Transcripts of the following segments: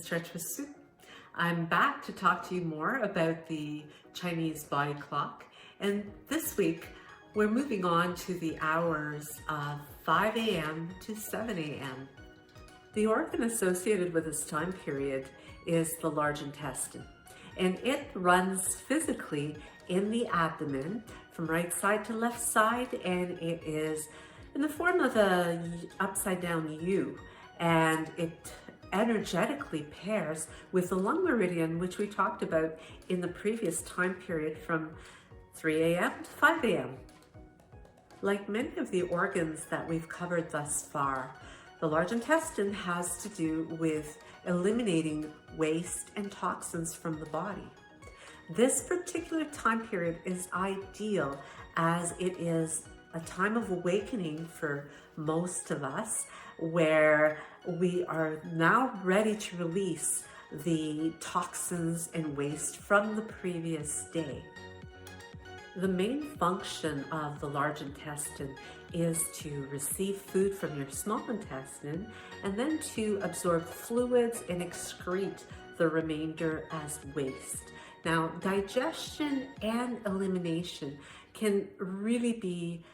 Stretch with Sue. I'm back to talk to you more about the Chinese body clock, and this week we're moving on to the hours of 5 a.m. to 7 a.m. The organ associated with this time period is the large intestine, and it runs physically in the abdomen from right side to left side, and it is in the form of a upside down U, and it energetically pairs with the lung meridian, which we talked about in the previous time period from 3 a.m. to 5 a.m. Like many of the organs that we've covered thus far, the large intestine has to do with eliminating waste and toxins from the body. This particular time period is ideal as it is a time of awakening for most of us, where we are now ready to release the toxins and waste from the previous day. The main function of the large intestine is to receive food from your small intestine and then to absorb fluids and excrete the remainder as waste. Now, digestion and elimination can really be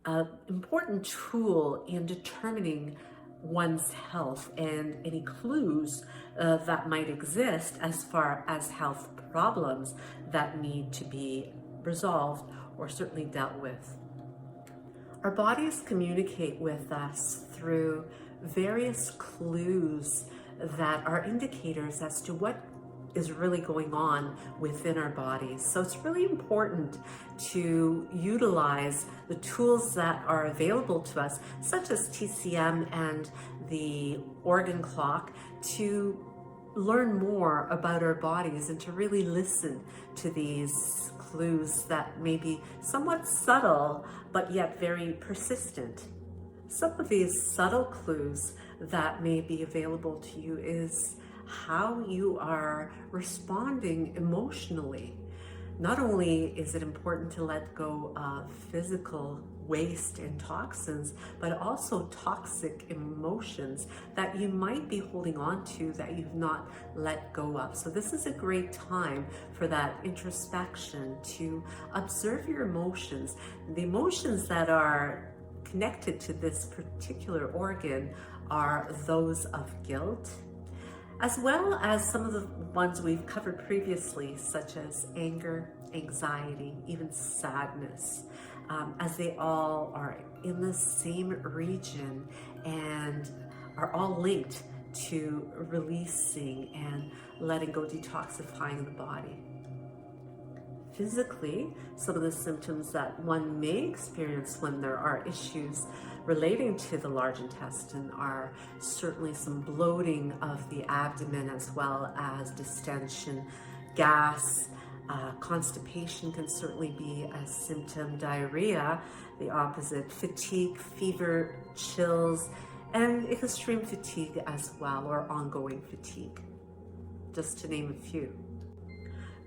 an important tool in determining one's health and any clues that might exist as far as health problems that need to be resolved or certainly dealt with. Our bodies communicate with us through various clues that are indicators as to what is really going on within our bodies. So it's really important to utilize the tools that are available to us, such as TCM and the organ clock, to learn more about our bodies and to really listen to these clues that may be somewhat subtle but yet very persistent. Some of these subtle clues that may be available to you is how you are responding emotionally. Not only is it important to let go of physical waste and toxins, but also toxic emotions that you might be holding on to that you've not let go of. So this is a great time for that introspection, to observe your emotions. The emotions that are connected to this particular organ are those of guilt, as well as some of the ones we've covered previously, such as anger, anxiety, even sadness, as they all are in the same region and are all linked to releasing and letting go, detoxifying the body. Physically, some of the symptoms that one may experience when there are issues relating to the large intestine are certainly some bloating of the abdomen, as well as distension, gas, constipation can certainly be a symptom, diarrhea, the opposite, fatigue, fever, chills, and extreme fatigue as well, or ongoing fatigue, just to name a few.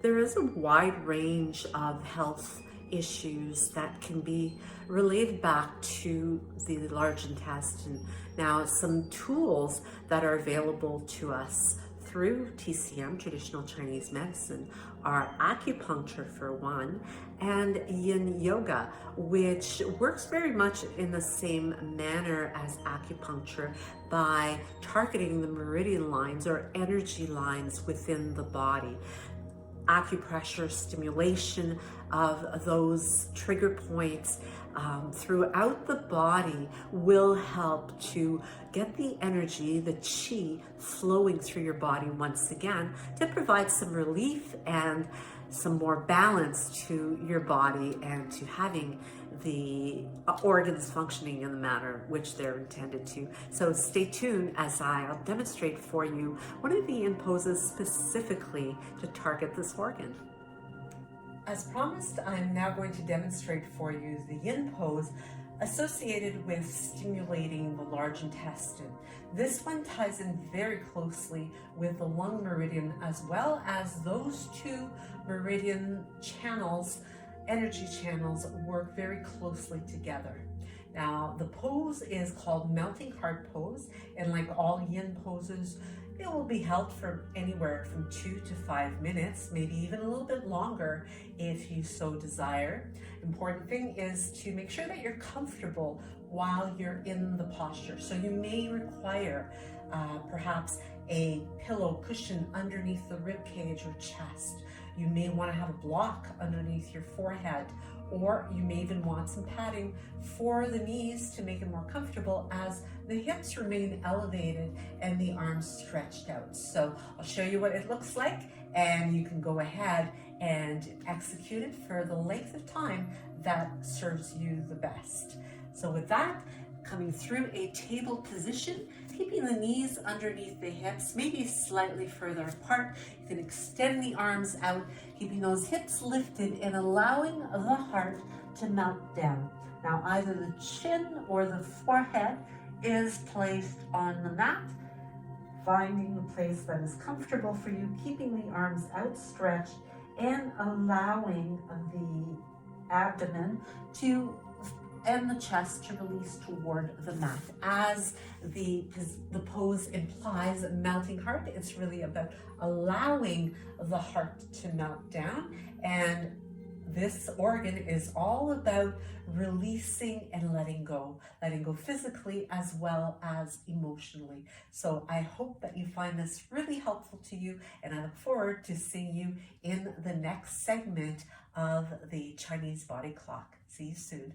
There is a wide range of health issues that can be related back to the large intestine. Now, some tools that are available to us through TCM, traditional Chinese medicine, are acupuncture for one, and yin yoga, which works very much in the same manner as acupuncture by targeting the meridian lines or energy lines within the body. Acupressure stimulation of those trigger points throughout the body will help to get the energy, the qi, flowing through your body once again to provide some relief and some more balance to your body and to having the organs functioning in the manner which they're intended to. So stay tuned as I'll demonstrate for you one of the yin poses specifically to target this organ. As promised, I'm now going to demonstrate for you the yin pose associated with stimulating the large intestine. This one ties in very closely with the lung meridian, as well as those two meridian channels, energy channels, work very closely together. Now, the pose is called Melting Heart Pose, and like all yin poses, It will be held for anywhere from 2 to 5 minutes, maybe even a little bit longer if you so desire. Important thing is to make sure that you're comfortable while you're in the posture. So you may require perhaps a pillow cushion underneath the rib cage or chest. You may want to have a block underneath your forehead, or you may even want some padding for the knees to make it more comfortable as the hips remain elevated and the arms stretched out. So I'll show you what it looks like, and you can go ahead and execute it for the length of time that serves you the best. So with that, coming through a table position, keeping the knees underneath the hips, maybe slightly further apart. You can extend the arms out, keeping those hips lifted and allowing the heart to melt down. Now either the chin or the forehead is placed on the mat, finding the place that is comfortable for you, keeping the arms outstretched and allowing the abdomen and the chest to release toward the mat. As the pose implies melting heart, it's really about allowing the heart to melt down, and this organ is all about releasing and letting go physically as well as emotionally. So I hope that you find this really helpful to you, and I look forward to seeing you in the next segment of the Chinese body clock. See you soon.